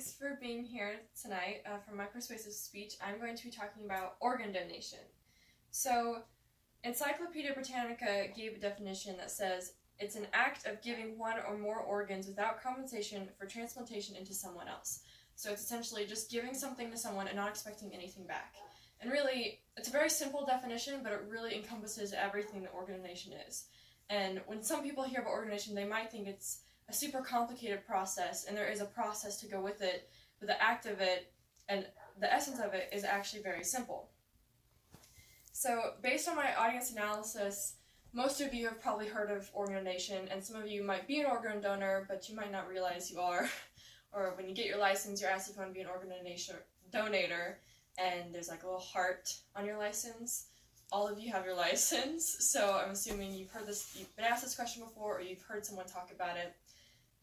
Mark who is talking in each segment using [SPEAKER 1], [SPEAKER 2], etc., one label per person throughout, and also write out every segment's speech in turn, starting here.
[SPEAKER 1] Thanks for being here tonight for my persuasive speech. I'm going to be talking about organ donation. So, Encyclopedia Britannica gave a definition that says it's an act of giving one or more organs without compensation for transplantation into someone else. So it's essentially just giving something to someone and not expecting anything back. And really, it's a very simple definition, but it really encompasses everything that organ donation is. And when some people hear about organ donation, they might think it's a super complicated process, and there is a process to go with it, but the act of it and the essence of it is actually very simple. So based on my audience analysis, most of you have probably heard of organ donation, and some of you might be an organ donor, but you might not realize you are. Or when you get your license, you're asked if you want to be an organ donator, and there's like a little heart on your license. All of you have your license, so I'm assuming you've been asked this question before, or you've heard someone talk about it.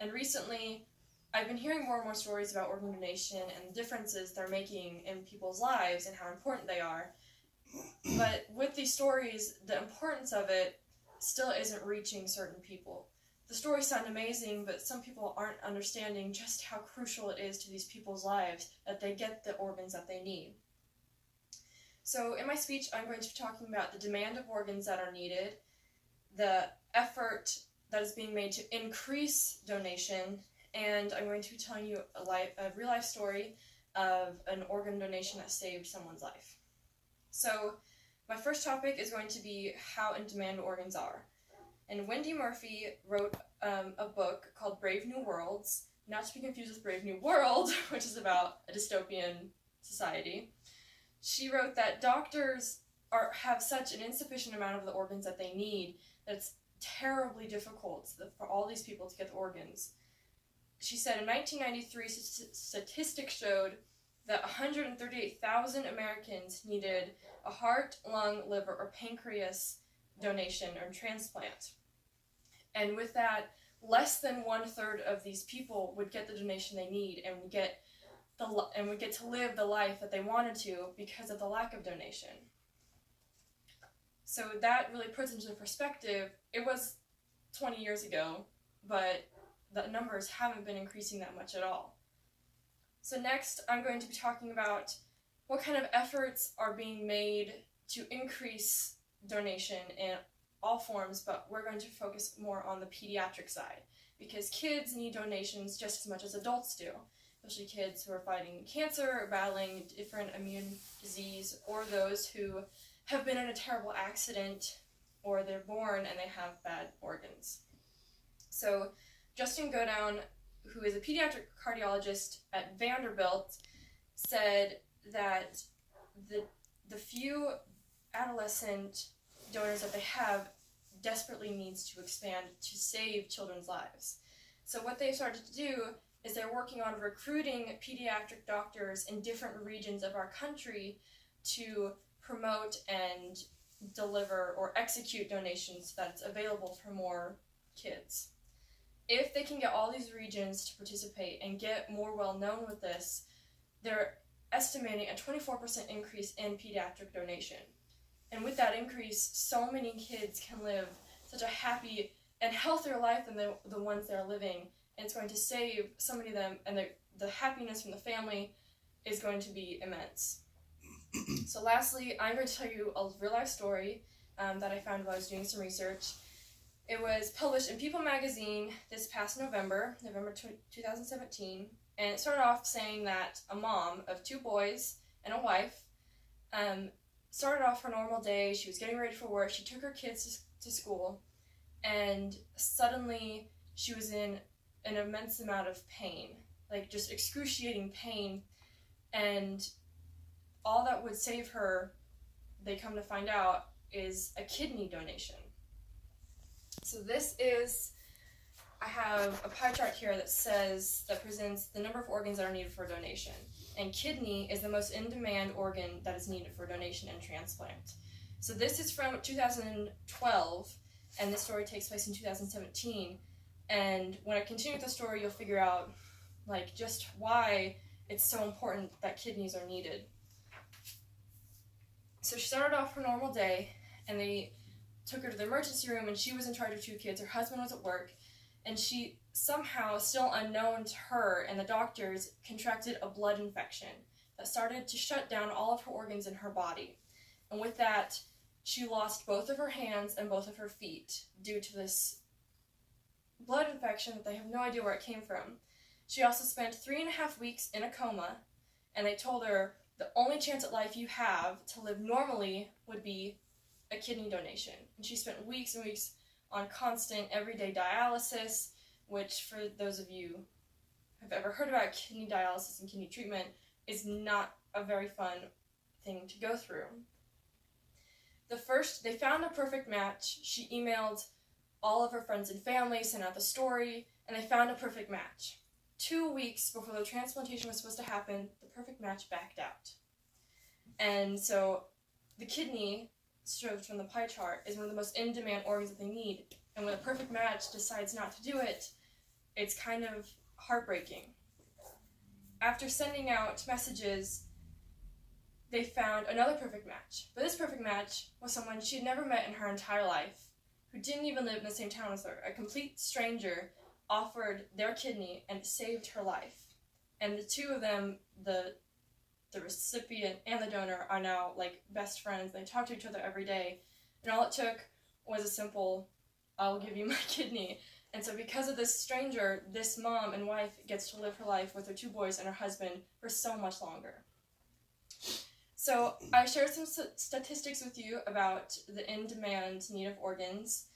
[SPEAKER 1] And recently, I've been hearing more and more stories about organ donation and the differences they're making in people's lives and how important they are. But with these stories, the importance of it still isn't reaching certain people. The stories sound amazing, but some people aren't understanding just how crucial it is to these people's lives that they get the organs that they need. So in my speech, I'm going to be talking about the demand of organs that are needed, the effort that is being made to increase donation, and I'm going to be telling you a real-life story of an organ donation that saved someone's life. So my first topic is going to be how in demand organs are. And Wendy Murphy wrote a book called Brave New Worlds, not to be confused with Brave New World, which is about a dystopian society. She wrote that doctors have such an insufficient amount of the organs that they need that it's terribly difficult for all these people to get the organs. She said in 1993, statistics showed that 138,000 Americans needed a heart, lung, liver, or pancreas donation or transplant. And with that, less than 1/3 of these people would get the donation they need and would get to live the life that they wanted to because of the lack of donation. So that really puts into perspective, it was 20 years ago, but the numbers haven't been increasing that much at all. So next, I'm going to be talking about what kind of efforts are being made to increase donation in all forms, but we're going to focus more on the pediatric side, because kids need donations just as much as adults do, especially kids who are fighting cancer or battling different immune disease, or those who have been in a terrible accident, or they're born and they have bad organs. So Justin Godown, who is a pediatric cardiologist at Vanderbilt, said that the few adolescent donors that they have desperately needs to expand to save children's lives. So what they started to do is they're working on recruiting pediatric doctors in different regions of our country to promote and deliver or execute donations that's available for more kids. If they can get all these regions to participate and get more well known with this, they're estimating a 24% increase in pediatric donation. And with that increase, so many kids can live such a happy and healthier life than the ones they're living, and it's going to save so many of them, and the happiness from the family is going to be immense. So lastly, I'm going to tell you a real-life story that I found while I was doing some research. It was published in People magazine this past November 2017, and it started off saying that a mom of 2 boys and a wife started off her normal day. She was getting ready for work. She took her kids to school, and suddenly she was in an immense amount of pain, like just excruciating pain, and all that would save her, they come to find out, is a kidney donation. So I have a pie chart here that presents the number of organs that are needed for donation. And kidney is the most in-demand organ that is needed for donation and transplant. So this is from 2012, and this story takes place in 2017. And when I continue with the story, you'll figure out just why it's so important that kidneys are needed. So she started off her normal day, and they took her to the emergency room, and she was in charge of 2 kids. Her husband was at work, and she somehow, still unknown to her and the doctors, contracted a blood infection that started to shut down all of her organs in her body. And with that, she lost both of her hands and both of her feet due to this blood infection that they have no idea where it came from. She also spent 3.5 weeks in a coma, and they told her the only chance at life you have to live normally would be a kidney donation. And she spent weeks and weeks on constant everyday dialysis, which for those of you who have ever heard about kidney dialysis and kidney treatment is not a very fun thing to go through. They found a perfect match. She emailed all of her friends and family, sent out the story, and they found a perfect match. 2 weeks before the transplantation was supposed to happen, the perfect match backed out. And so the kidney, showed from the pie chart, is one of the most in-demand organs that they need. And when a perfect match decides not to do it, it's kind of heartbreaking. After sending out messages, they found another perfect match. But this perfect match was someone she'd never met in her entire life, who didn't even live in the same town as her. A complete stranger offered their kidney and saved her life. And the two of them, the recipient and the donor, are now like best friends. They talk to each other every day. And all it took was a simple, I'll give you my kidney. And so because of this stranger, this mom and wife gets to live her life with her 2 boys and her husband for so much longer. So I shared some statistics with you about the in-demand need of organs,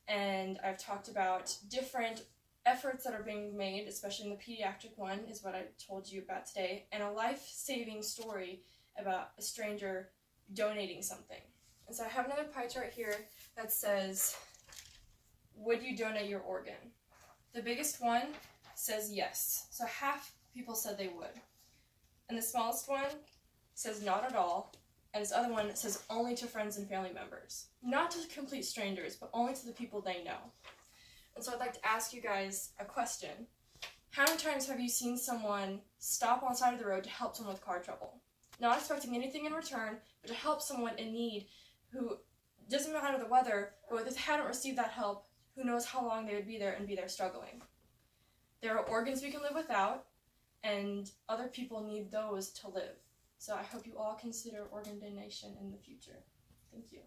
[SPEAKER 1] and I've talked about different efforts that are being made, especially in the pediatric one, is what I told you about today, and a life-saving story about a stranger donating something. And so I have another pie chart here that says, would you donate your organ? The biggest one says yes, so half people said they would. And the smallest one says not at all, and this other one says only to friends and family members. Not to complete strangers, but only to the people they know. And so I'd like to ask you guys a question. How many times have you seen someone stop on the side of the road to help someone with car trouble? Not expecting anything in return, but to help someone in need who, doesn't matter the weather, but if they hadn't received that help, who knows how long they would be there and be there struggling. There are organs we can live without, and other people need those to live. So I hope you all consider organ donation in the future. Thank you.